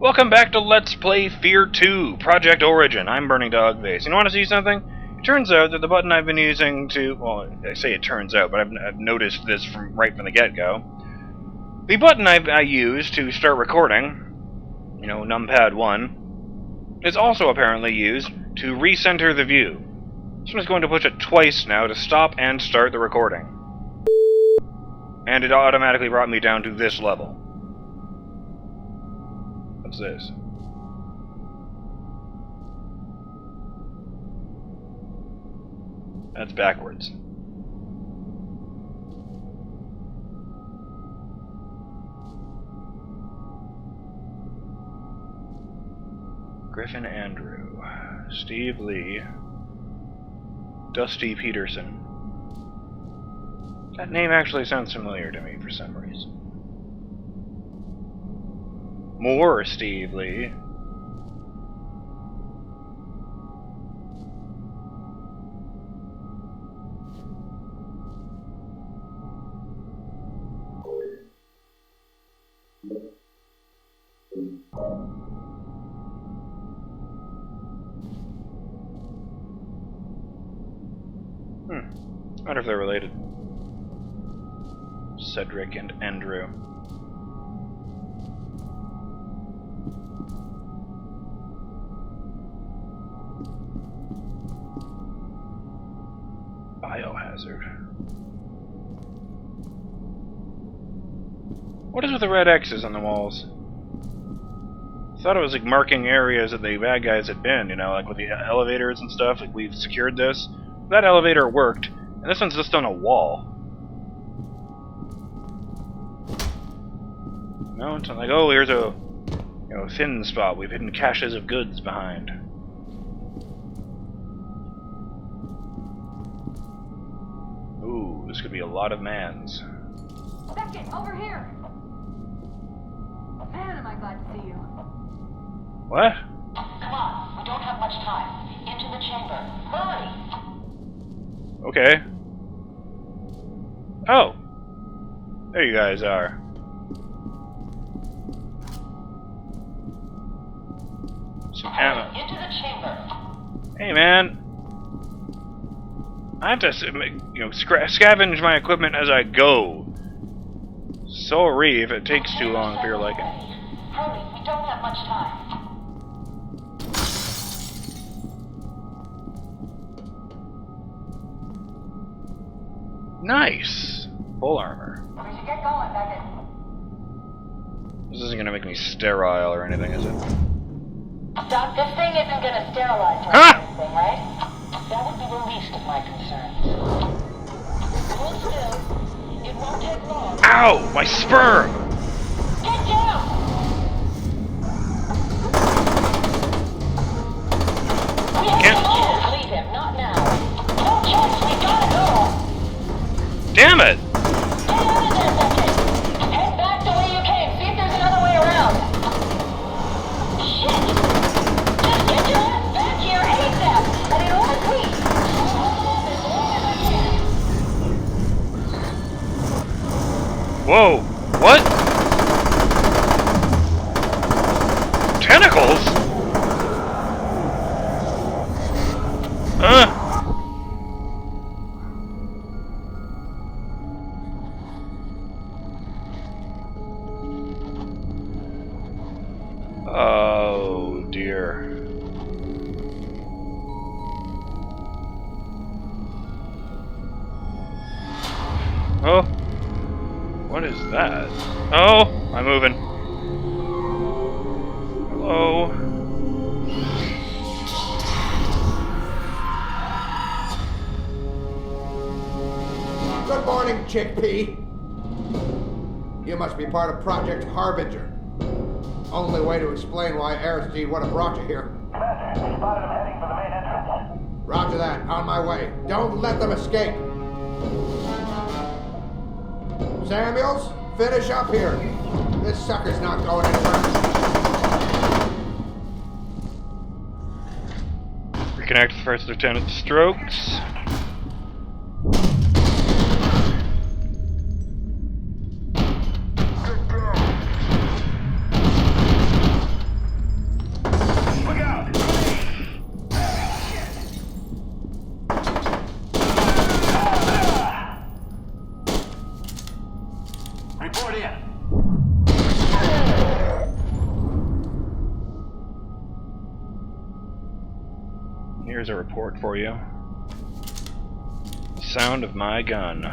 Welcome back to Let's Play F.E.A.R 2, Project Origin. I'm BurningDogFace. You want to see something? It turns out that the button I've been using to... Well, I say it turns out, but I've noticed this right from the get-go. The button I use to start recording, you know, numpad 1, is also apparently used to recenter the view. So I'm just going to push it twice now to stop and start the recording. And it automatically brought me down to this level. What's this? That's backwards. Griffin Andrew, Steve Lee, Dusty Peterson. That name actually sounds familiar to me for some reason. More Steve Lee. I wonder if they're related. Cedric and Andrew. Biohazard. What is with the red X's on the walls? I thought it was like marking areas that the bad guys had been, you know, like with the elevators and stuff, like we've secured this. That elevator worked, and this one's just on a wall. No, it's not like, oh, here's a, you know, thin spot. We've hidden caches of goods behind. Ooh, this could be a lot of mans. Becket, over here! Man, am I glad to see you. What? Come on, we don't have much time. Into the chamber. Hurry! Okay. Oh! There you guys are. Some ammo. Into the chamber. Hey, man. I have to, you know, scavenge my equipment as I go. Sorry if it takes too long for your liking. Hurry, we don't have much time. Nice! Full armor. We should get going, Becket. This isn't gonna make me sterile or anything, is it? Doc, this thing isn't gonna sterilize or Ah! anything, right? That would be the least of my concerns. Hold still. It won't take long. Ow! My sperm! Get down! We have Can't- to leave him, not now. No choice, we gotta go! Damn it! Get out of there, Becket! Head back the way you came, see if there's another way around. Shit! Just get your ass back here ASAP! And in one week! As long as I can. Whoa! What? Tentacles? Oh dear. Oh, what is that? Oh, I'm moving. Hello. Good morning, chickpea. You must be part of Project Harbinger. Only way to explain why Aristide would have brought you here. Commander, we spotted him heading for the main entrance. Roger that. On my way. Don't let them escape. Samuels, finish up here. This sucker's not going anywhere. Reconnect with First Lieutenant Strokes. Here's a report for you. Sound of my gun.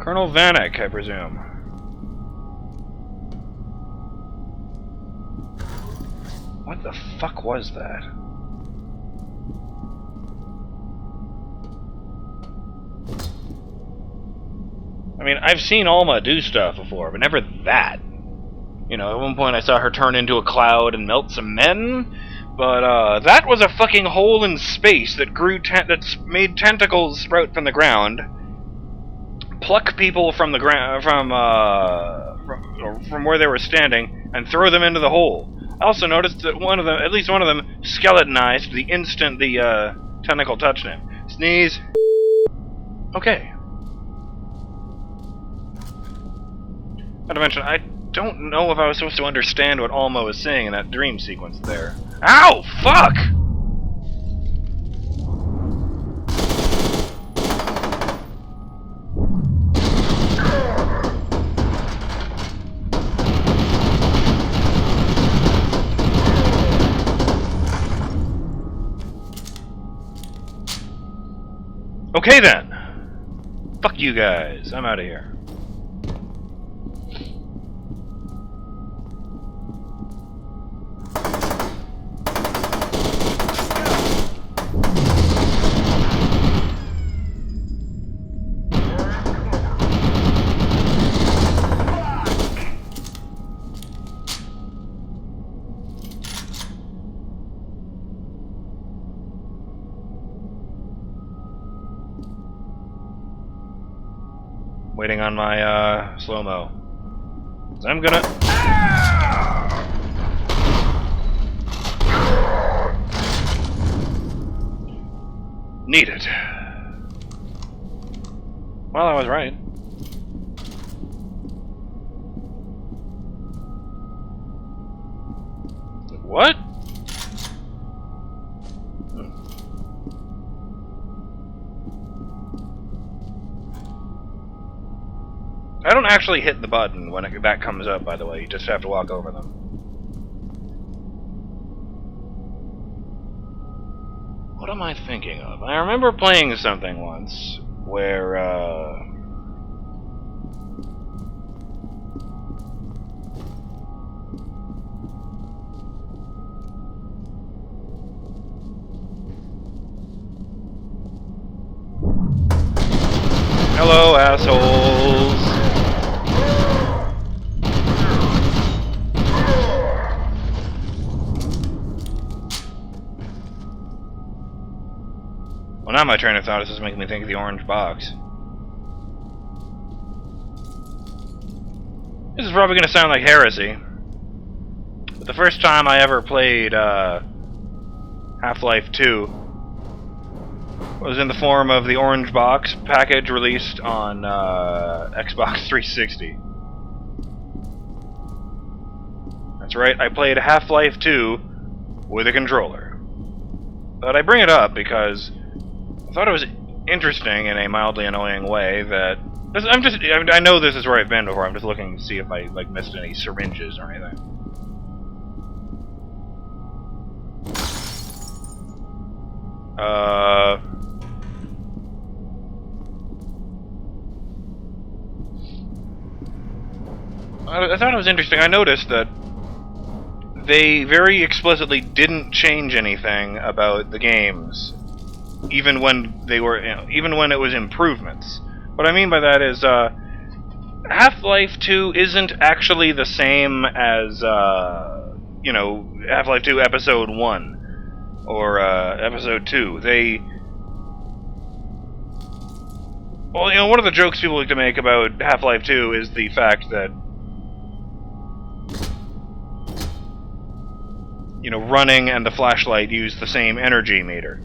Colonel Vanek, I presume. What the fuck was that? I mean, I've seen Alma do stuff before, but never that. You know, at one point I saw her turn into a cloud and melt some men, but that was a fucking hole in space that grew that's made tentacles sprout from the ground, pluck people from the ground from where they were standing, and throw them into the hole. I also noticed that at least one of them, skeletonized the instant the tentacle touched him. Sneeze. Okay. Not to mention, I don't know if I was supposed to understand what Alma was saying in that dream sequence there. Ow! Fuck! Okay then! Fuck you guys, I'm out of here. Waiting on my slow-mo. I'm gonna... Need it. Well, I was right. What? I don't actually hit the button when that comes up, by the way. You just have to walk over them. What am I thinking of? I remember playing something once where, Hello, assholes! Well, now my train of thought is just making me think of the orange box. This is probably going to sound like heresy, but the first time I ever played Half-Life 2 was in the form of the orange box package released on Xbox 360. That's right, I played Half-Life 2 with a controller. But I bring it up because I thought it was interesting in a mildly annoying way that I know this is where I've been before. I'm just looking to see if I missed any syringes or anything. I thought it was interesting. I noticed that they very explicitly didn't change anything about the games, even when they were, even when it was improvements. What I mean by that is, Half-Life 2 isn't actually the same as, Half-Life 2 Episode 1 or Episode 2. One of the jokes people like to make about Half-Life 2 is the fact that running and the flashlight use the same energy meter.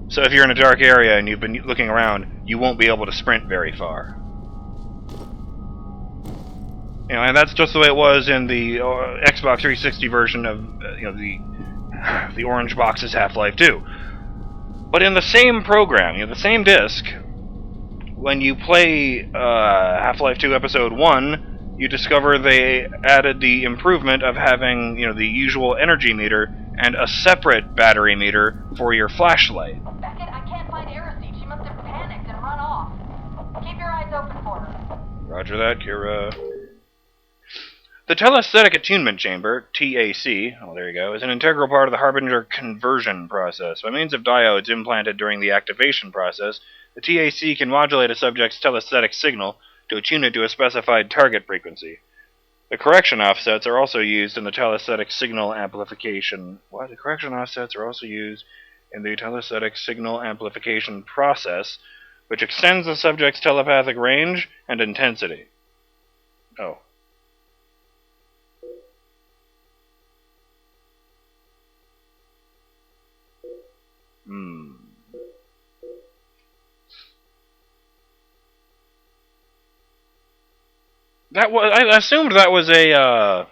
So if you're in a dark area and you've been looking around, you won't be able to sprint very far. And that's just the way it was in the Xbox 360 version of the orange box's Half-Life 2. But in the same program, the same disc, when you play Half-Life 2 Episode 1, you discover they added the improvement of having, the usual energy meter and a separate battery meter for your flashlight. Becket, I can't find Aristide. She must have panicked and run off. Keep your eyes open for her. Roger that, Kira. The telesthetic attunement chamber, T.A.C, oh there you go, is an integral part of the Harbinger conversion process. By means of diodes implanted during the activation process, the T.A.C can modulate a subject's telesthetic signal to attune it to a specified target frequency. The correction offsets are also used in the telesthetic signal amplification. What? The correction offsets are also used in the telesthetic signal amplification process, which extends the subject's telepathic range and intensity. Oh. That was. I assumed that was a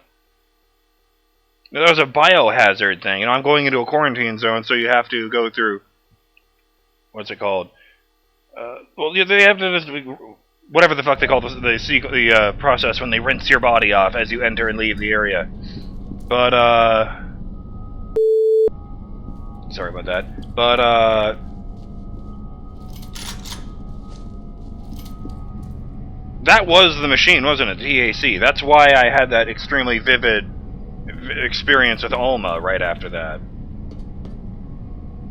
biohazard thing. I'm going into a quarantine zone, so you have to go through. What's it called? Well, they have to whatever the fuck they call the process when they rinse your body off as you enter and leave the area. But sorry about that. But that was the machine, wasn't it? T.A.C. That's why I had that extremely vivid experience with Alma right after that.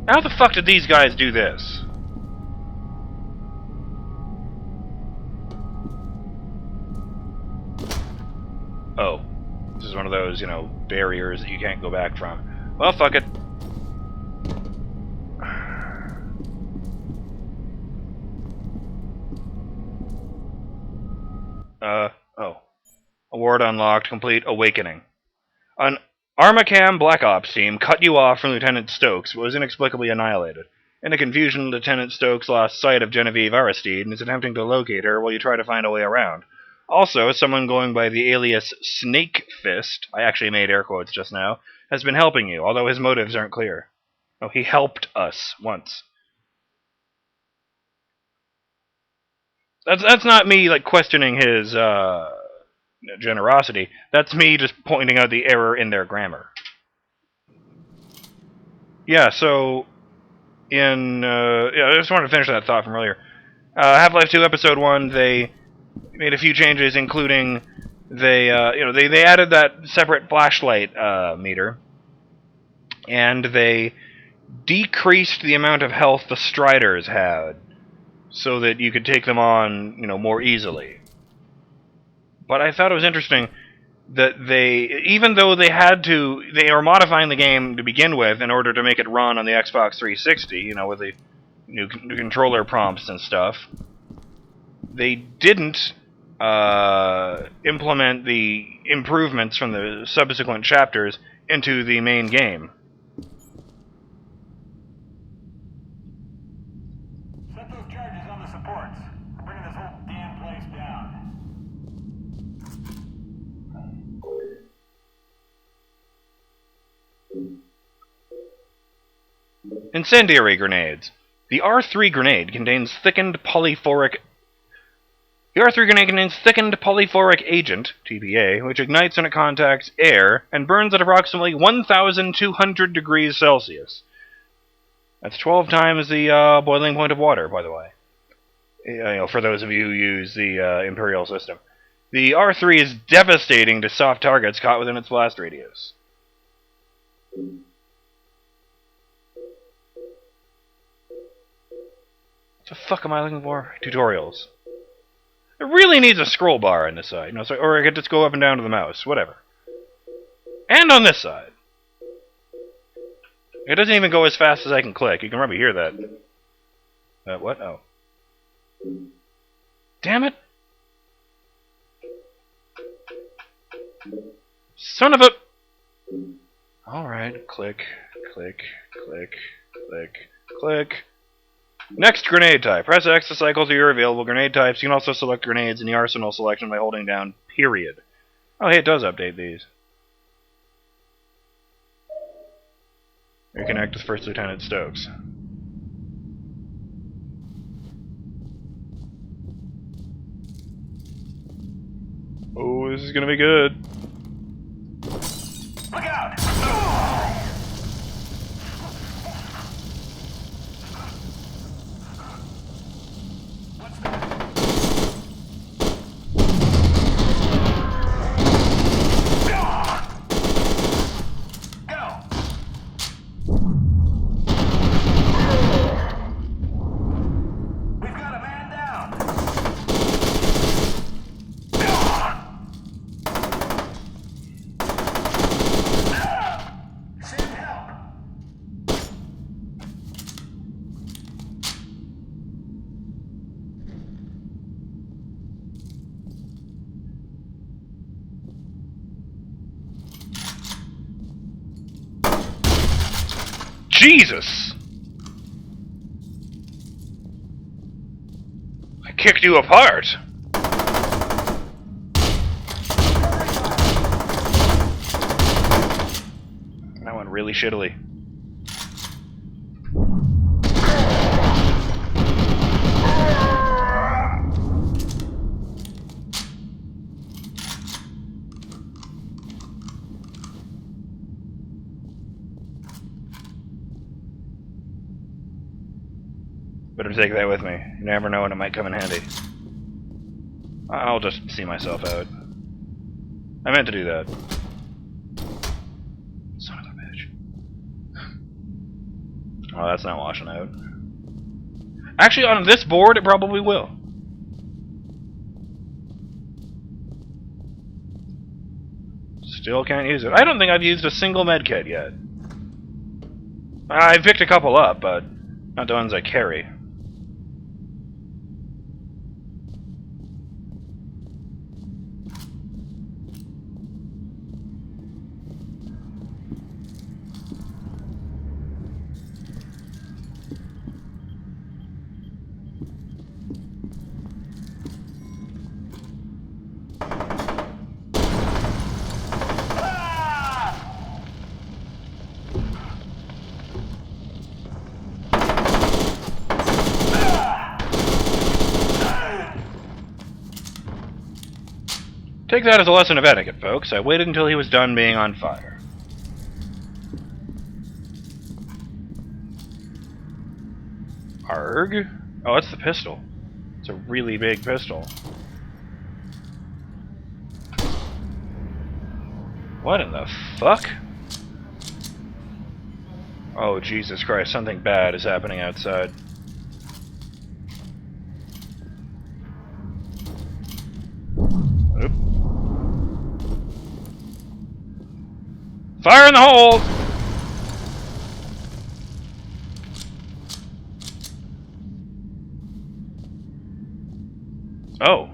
How the fuck did these guys do this? Oh. This is one of those, barriers that you can't go back from. Well, fuck it. Oh. Award unlocked, complete awakening. An Armacam Black Ops team cut you off from Lieutenant Stokes, but was inexplicably annihilated. In the confusion, Lieutenant Stokes lost sight of Genevieve Aristide and is attempting to locate her while you try to find a way around. Also, someone going by the alias Snake Fist, I actually made air quotes just now, has been helping you, although his motives aren't clear. Oh, he helped us once. That's not me questioning his generosity. That's me just pointing out the error in their grammar. Yeah, so I just wanted to finish that thought from earlier. Half-Life 2 Episode 1, they made a few changes, including they added that separate flashlight meter, and they decreased the amount of health the Striders had, so that you could take them on, more easily. But I thought it was interesting that even though they were modifying the game to begin with in order to make it run on the Xbox 360, with the new controller prompts and stuff, they didn't implement the improvements from the subsequent chapters into the main game. Set those charges on the supports. We're bringing this whole damn place down. Incendiary grenades. The R3 grenade contains thickened polyphoric agent, TPA, which ignites when it contacts air and burns at approximately 1,200 degrees Celsius. That's 12 times the boiling point of water, by the way. For those of you who use the Imperial system. The R3 is devastating to soft targets caught within its blast radius. What the fuck am I looking for? Tutorials. It really needs a scroll bar on this side, or I could just go up and down to the mouse, whatever. And on this side. It doesn't even go as fast as I can click. You can probably hear that. What? Oh. Damn it! Son of a... Alright, click, click, click, click, click. Next grenade type. Press X to cycle through your available grenade types. You can also select grenades in the arsenal selection by holding down period. Oh, hey, it does update these. Reconnect with First Lieutenant Stokes. Oh, this is gonna be good. Look out! We've got a man down. Send help. Jesus! I kicked you apart! That went really shittily. Better take that with me. You never know when it might come in handy. I'll just see myself out. I meant to do that. Son of a bitch. Oh, that's not washing out. Actually, on this board, it probably will. Still can't use it. I don't think I've used a single medkit yet. I've picked a couple up, but not the ones I carry. Take that as a lesson of etiquette, folks. I waited until he was done being on fire. Arg? Oh, that's the pistol. It's a really big pistol. What in the fuck? Oh, Jesus Christ, something bad is happening outside. Oop. Fire in the hole! Oh.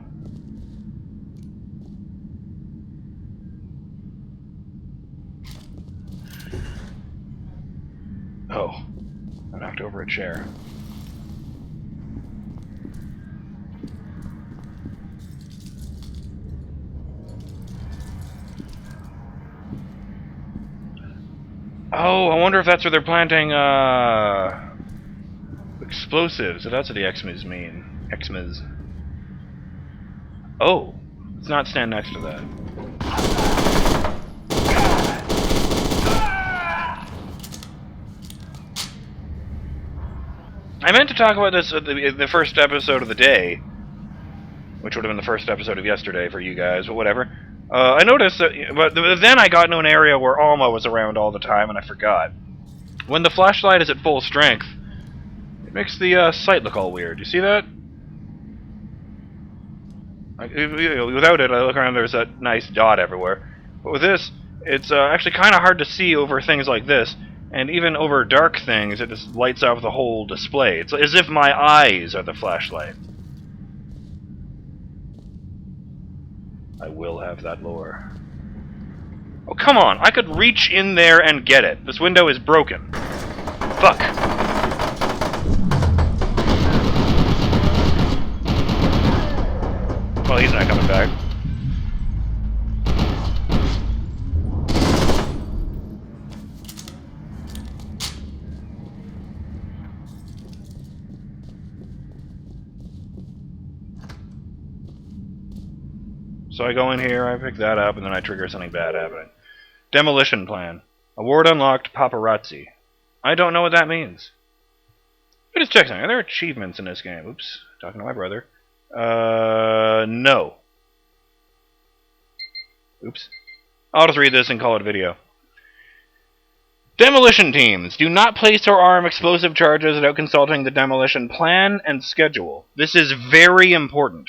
Oh. I knocked over a chair. Oh, I wonder if that's where they're planting, explosives. So that's what the Xmas mean. Xmas. Oh. Let's not stand next to that. I meant to talk about this at the first episode of the day, which would have been the first episode of yesterday for you guys, but whatever. I noticed that, but then I got into an area where Alma was around all the time, and I forgot. When the flashlight is at full strength, it makes the sight look all weird. You see that? Without it, I look around, there's that nice dot everywhere. But with this, it's actually kind of hard to see over things like this, and even over dark things, it just lights up the whole display. It's as if my eyes are the flashlight. I will have that lore. Oh, come on! I could reach in there and get it. This window is broken. Fuck. Well, he's not coming back. So I go in here, I pick that up, and then I trigger something bad happening. Demolition plan. Award unlocked, paparazzi. I don't know what that means. But just check something. Are there achievements in this game? Oops. Talking to my brother. No. Oops. I'll just read this and call it a video. Demolition teams. Do not place or arm explosive charges without consulting the demolition plan and schedule. This is very important.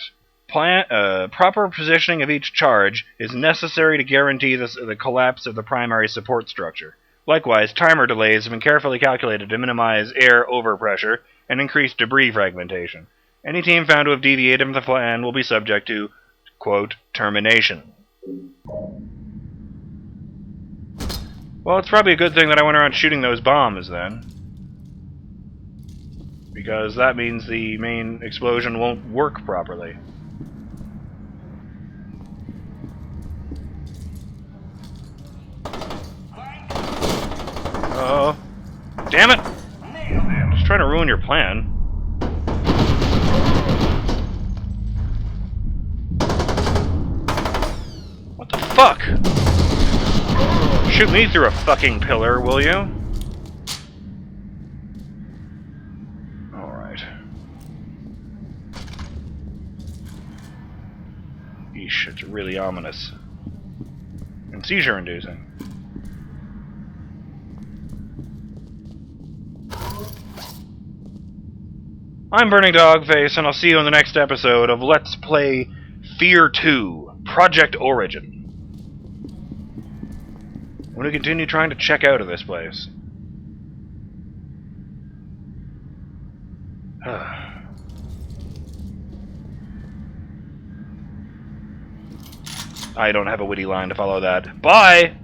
Proper positioning of each charge is necessary to guarantee the collapse of the primary support structure. Likewise, timer delays have been carefully calculated to minimize air overpressure and increase debris fragmentation. Any team found to have deviated from the plan will be subject to, quote, termination. Well, it's probably a good thing that I went around shooting those bombs then. Because that means the main explosion won't work properly. Oh. Damn it! I'm just trying to ruin your plan. What the fuck? Shoot me through a fucking pillar, will you? Alright. Yeesh, it's really ominous. And seizure-inducing. I'm BurningDogFace, and I'll see you in the next episode of Let's Play F.E.A.R 2, Project Origin. I'm going to continue trying to check out of this place. I don't have a witty line to follow that. Bye!